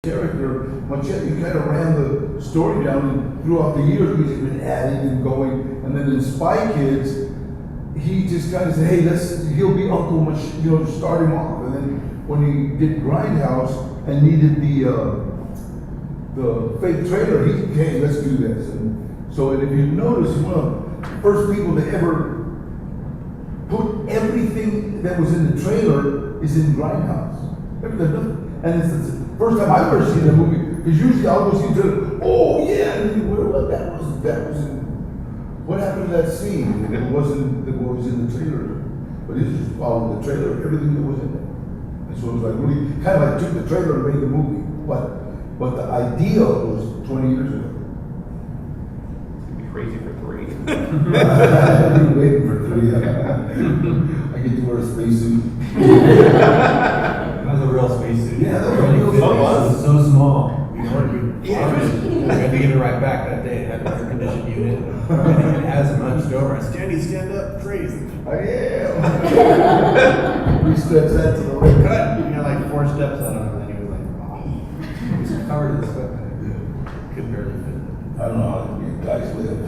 character, Machete kind of ran the story down, and throughout the years he's been adding and going, and then in Spy Kids, he just kind of said, hey, he'll be Uncle Machete, to start him off, and then when he did Grindhouse and needed the fake trailer, hey, let's do this. And so, and if you notice, one of the first people to ever put everything that was in the trailer is in Grindhouse. And it's the first time I've ever seen a movie, because usually I'll go see the trailer, oh yeah, and then that was what happened to that scene? And it wasn't what was in the trailer, but it just followed the trailer, everything that was in it. And so it was like really, kind of like took the trailer and made the movie, but the idea was 20 years ago. It'd be crazy for 3. I've been waiting for 3. I get to wear a spacesuit. That was a real spacesuit. Yeah, that was a real spacesuit. It was so small. We had to give it right back that day. It had an air conditioned unit. And it has him hunched over. Stand up, freeze. I am. We stretched that to the right Cut. You got like 4 steps on him, and then he was like, oh. He was covered in sweat. Couldn't barely fit. I don't know how you guys live.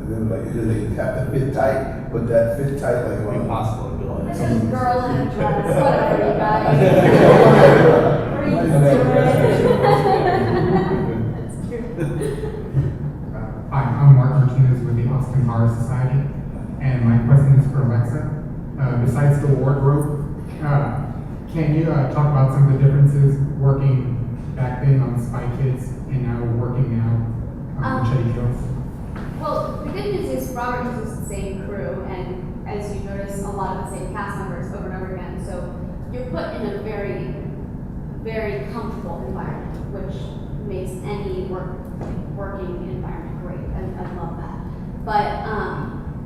They have to fit tight, but that fit tight like Impossible to build. This is girl in a dress, whatever you guys. Hi, I'm Mark Martinez with the Austin Horror Society, and my question is for Alexa. Besides the wardrobe, can you talk about some of the differences working back then on Spy Kids and now working now on Machete Kills? Well, the good news is Robert uses the same crew, and as you notice, a lot of the same cast members over and over again. So you're put in a very, very comfortable environment, which makes any working environment great. I love that. But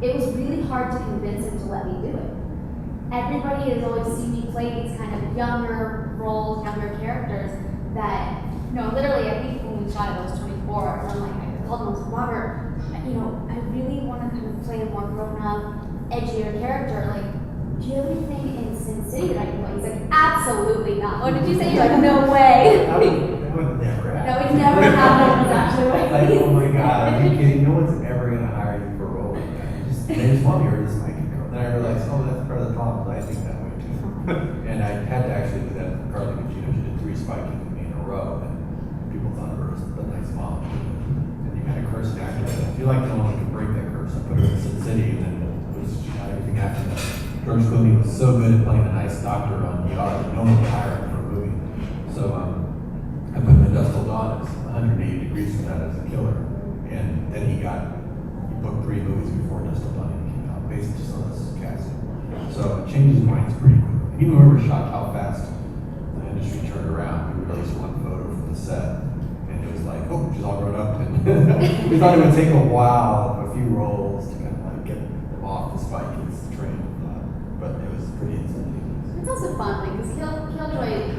it was really hard to convince him to let me do it. Everybody has always seen me play these kind of younger roles, younger characters that, literally, I think when we shot it, I was 24, and I'm like, I called him, I was like, Robert, I really want to kind of play a more grown-up, edgier character. Like, do you have anything in Sin City that I can play? He's like, absolutely not. What did you say? You're like, no way. That would never happen. That would never happen. It's actually what Like, oh my God, are you kidding? No one's ever going to hire you for a role like that. They just want me to just make it girl. Then I realized, oh, that's part of the problem. I think that way too. And I had to actually do that with Carly Gugino. She did 3 Spy Kids with me in a row, and people thought of her as the nice mom. And you kind of curse an actor. I feel like no one can break that curse. I put her in Sin City, and then it was everything after that. George Clooney was so good at playing a nice doctor on the yard that no one would hire him for a movie. So I put him in Dust Till Dawn. It's 180 degrees from that as a killer. And then he booked 3 movies before Dust Till Dawn came out, based just on this casting. So it changes minds pretty quickly. Even when we were shocked how fast the industry turned around. We released 1 photo from the set, and it was like, oh, she's all grown up. And we thought it would take a while, a few roles to kind of like get them off the Spy Kids train. But it was pretty insane. It's also fun, because Killjoy,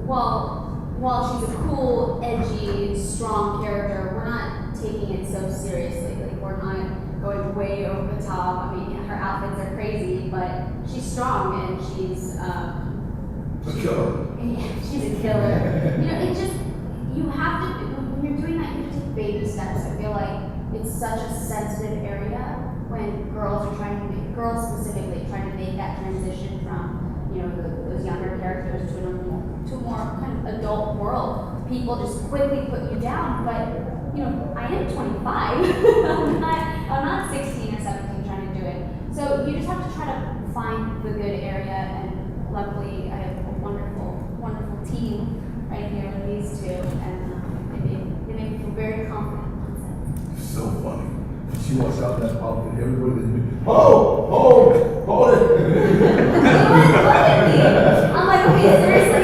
while she's a cool, edgy, strong character, we're not taking it so seriously. Like, we're not going way over the top. I mean, her outfits are crazy, but she's strong and she's a killer. She's a killer. It just, you have to, when you're doing that, you have to take baby steps. I feel like it's such a sensitive area when girls specifically trying to make that transition from, those younger characters to a more kind of adult world. People just quickly put you down, but I am 25. I'm not 16 or 17 trying to do it. So you just have to try to find the good area, and luckily I have a wonderful, wonderful team right here with these 2, and they make me feel very confident on set. So funny. She walks out that outfit, everybody that hold it. I'm like, okay, seriously?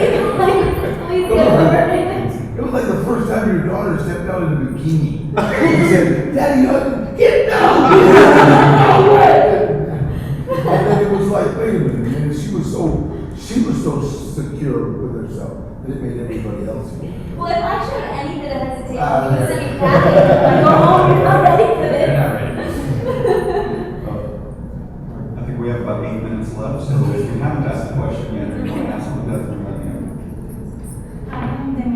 Please get over it. It was like the first time your daughter stepped out in a bikini. She said, Daddy, get down! And then it was like, wait a minute, and she was so secure with herself that it made everybody else feel. Well, if I showed any bit of hesitation, you would say, Kathy, go home, you're not ready for this. You're not ready. I think we have about 8 minutes left, so if you haven't asked a question yet, or you want to ask one, definitely let me know. Hi, I'm Demi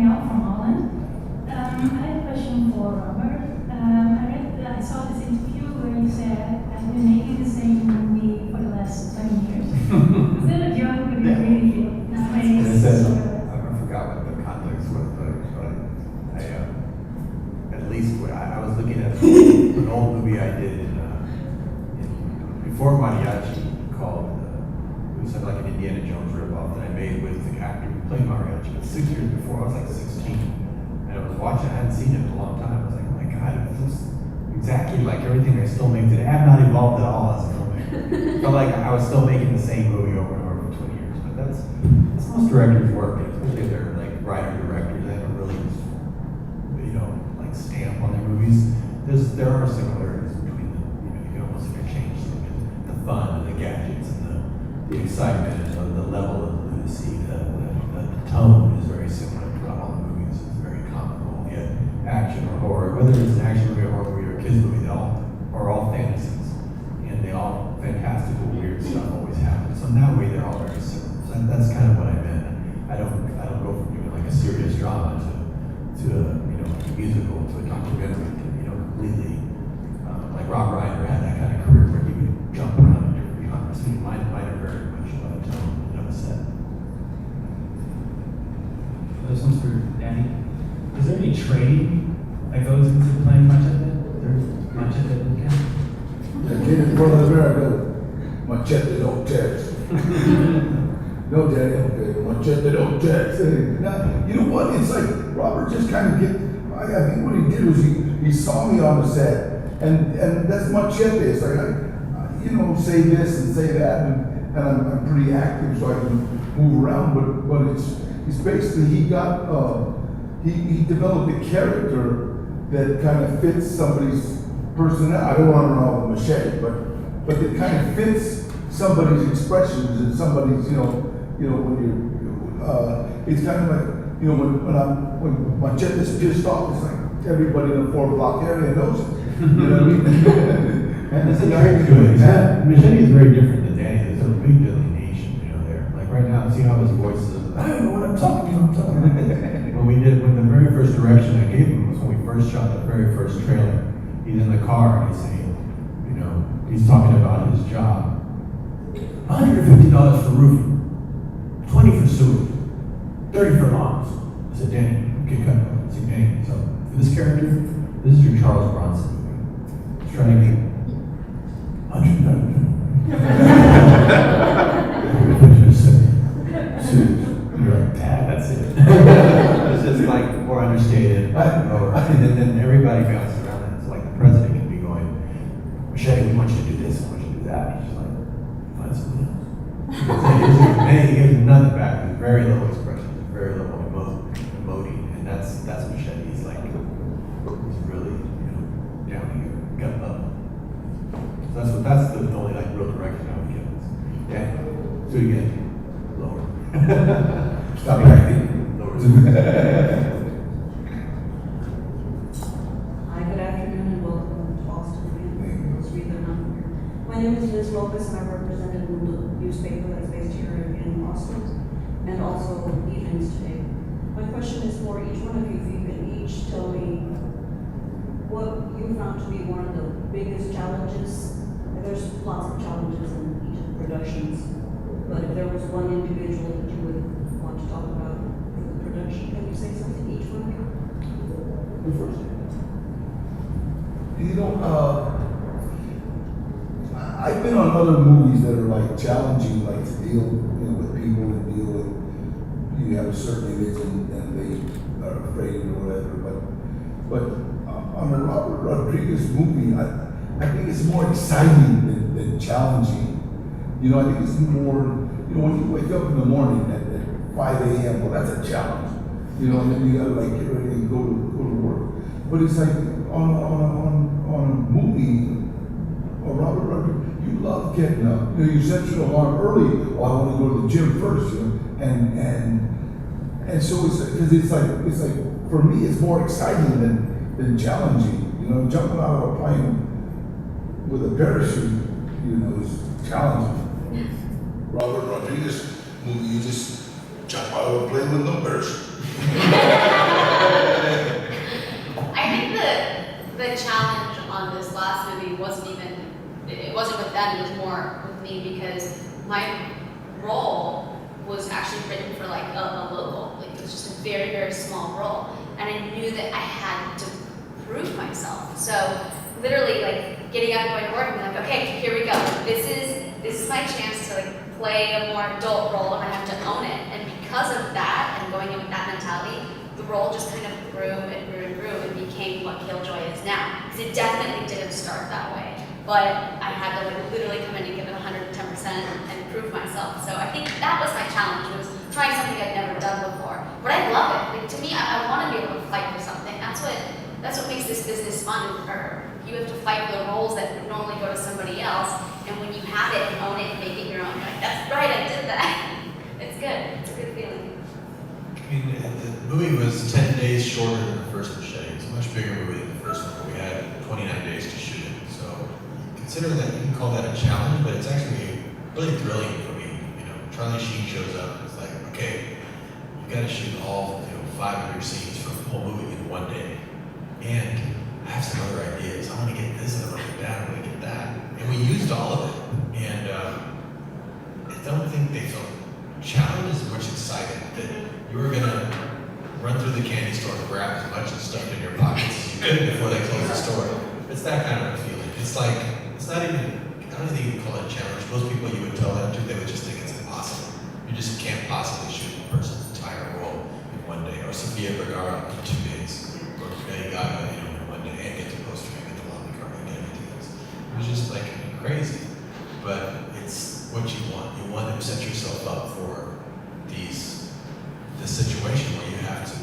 old movie I did before Mariachi called, it was like an Indiana Jones ripoff that I made with the actor who played Mariachi. But 6 years before, I was like 16. And I was watching, I hadn't seen it in a long time. I was like, oh my God, it looks exactly like everything I still make today. I have not evolved at all as a filmmaker. Felt like I was still making the same movie over and over for 20 years. But that's most directors' work, especially if they're like writer-directors. They have a really, like stamp on their movies. There are similarities between them. You can almost interchange the fun and the gadgets and the excitement and the level of lunacy. The tone is very similar throughout all the movies. It's very comical, yet action or horror. Whether it's an action movie or horror movie or a kids movie, they all are all fantasies, and they all fantastical, weird stuff always happens. So in that way, they're all very similar. So that's kind of what I meant. I don't go from doing like a serious drama to a musical to a documentary to completely like Rob Reiner had that kind of career where he would jump around in different genres. So mine are very much tone and a set. This one's for Danny. Is there any training that goes into playing Machete? There's Machete Bootcamp? Yeah, get in front of the mirror, go, Machete, don't text. No, Daddy, okay, Machete, don't text. Now, you know what? It's like Robert just kind of I think what he did was he saw me on the set, and that's Machete. It's like, say this and say that, and I'm pretty active, so I can move around, but it's basically, he developed a character that kind of fits somebody's personality. I don't want to know the Machete, but it kind of fits somebody's expressions and somebody's, when you're, it's kind of like, when Machete's pissed off, it's like everybody in the 4 block area knows it. You know what I mean? And it's very good. Machete is very different than Danny. There's a big delineation, there. Like right now, see how his voice is. I don't know what I'm talking about. When the very first direction I gave him was when we first shot the very first trailer. He's in the car and he's saying, he's talking about his job. $150 for roofing, 20 for sewer, 30 for lawns. I said, Danny, okay, cut. I said, Danny, so for this character, this is your Charles Bronson movie. He's trying to get $100. You're like, Dad, that's it. It's just like more understated. And then everybody bounces around it. It's like the president can be going, Machete, we want you to do this, I want you to do that. He's like, find something else. He gives nothing back. There's very little expression, there's very little emoting, and that's Machete. He's like, he's really, down here, gut up. So that's the only like real direction I would give us. Yeah, do it again, lower. Stop acting, lower. Hi, good afternoon and welcome to Austin again. Let's read the number. My name is Liz Lopez and I represent the newspaper that's based here in Austin and also Evenings Today. My question is for each one of you, if you can each tell me what you found to be one of the biggest challenges. There's lots of challenges in each of the productions, but if there was one individual that you would want to talk about for the production, can you say something, each one of you? Who first? I've been on other movies that are like challenging, like to deal, with people and deal with. You have a certain image and they are afraid or whatever. But on a Robert Rodriguez movie, I think it's more exciting than challenging. I think it's more. When you wake up in the morning at 5 a.m., well, that's a challenge. And then you gotta like get ready and go to work. But it's like on a movie. Or Robert Rodriguez, you love getting up. You set your alarm early. Oh, I want to go to the gym first, and so it's like for me, it's more exciting than challenging. Jumping out of a plane with a parachute, is challenging. Robert Rodriguez movie, you just jump out of a plane with no parachute. I think the challenge on this last movie wasn't with them, it was more with me because my role was actually written for like a local, like it was just a very, very small role. And I knew that I had to prove myself. So literally like getting up and going to work and being like, okay, here we go. This is my chance to like play a more adult role and I have to own it. And because of that and going in with that mentality, the role just kind of grew and grew and grew and became what Killjoy is now. Because it definitely didn't start that way. But I had to like literally come in and give it 110% and prove myself. So I think that was my challenge, was trying something I'd never done before. But I love it. Like to me, I want to be able to fight for something. That's what makes this business fun. Or you have to fight for the roles that would normally go to somebody else. And when you have it and own it and make it your own, you're like, that's right, I did that. It's good. It's a good feeling. I mean, the movie was 10 days shorter than the first Machete. It's a much bigger movie than the first one, but we had 29 days to shoot it. So consider that, you can call that a challenge, but it's actually really thrilling for me. You know, Charlie Sheen shows up and it's like, okay, you got to shoot all 500 scenes from the whole movie in one day. And I have some other ideas. I want to get this, and I want to get that, I want to get that. And we used all of it. And I don't think they felt challenged as much excited that you were going to run through the candy store and grab as much stuff in your pockets as you could before they closed the store. It's that kind of a feeling. It's like, it's not even, I don't think you can call it a challenge. Most people you would tell that to, they would just think it's impossible. You just can't possibly shoot a person's entire role in one day. Or Sofia Vergara in 2 days. Or Lady Gaga, in one day, and get to poster and get the lobby card and get everything else. It was just like crazy. But it's what you want. You want to set yourself up for this situation where you have to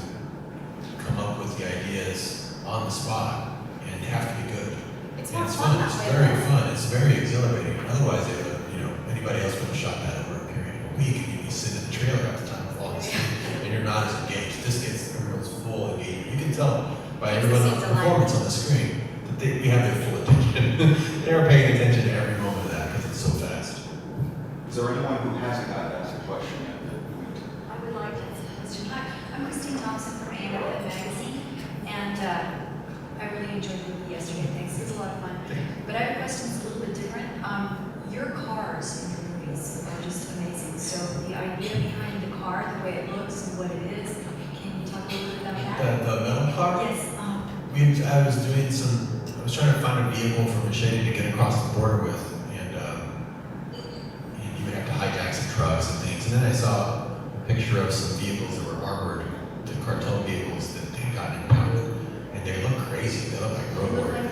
come up with the ideas on the spot and they have to be good. It's And more it's fun fun. that It's way, very though. fun. It's very exhilarating. Otherwise, they would, anybody else would have shot that over a period of a week, and you'd be sitting in the trailer at the time with all this, and you're not as engaged. This gets everyone's full engagement. You can tell by everyone's performance on the screen that we have their full attention. They're paying attention to every moment of that because it's so fast. Is there anyone who hasn't got to ask a question yet? I would like to ask a question. Hi, I'm Christine Thompson from AMF Magazine, and I really enjoyed the movie yesterday. Thanks, it was a lot of fun. But I have a question that's a little bit different. Your cars in your movies are just amazing. So the idea behind the car, the way it looks and what it is, can you talk a little bit about that? The metal car? Yes. I was trying to find a vehicle for Machete to get across the border with, and you would have to hijack some trucks and things. And then I saw a picture of some vehicles that were armored, the cartel vehicles that they got impounded, and they look crazy. They look like road warriors.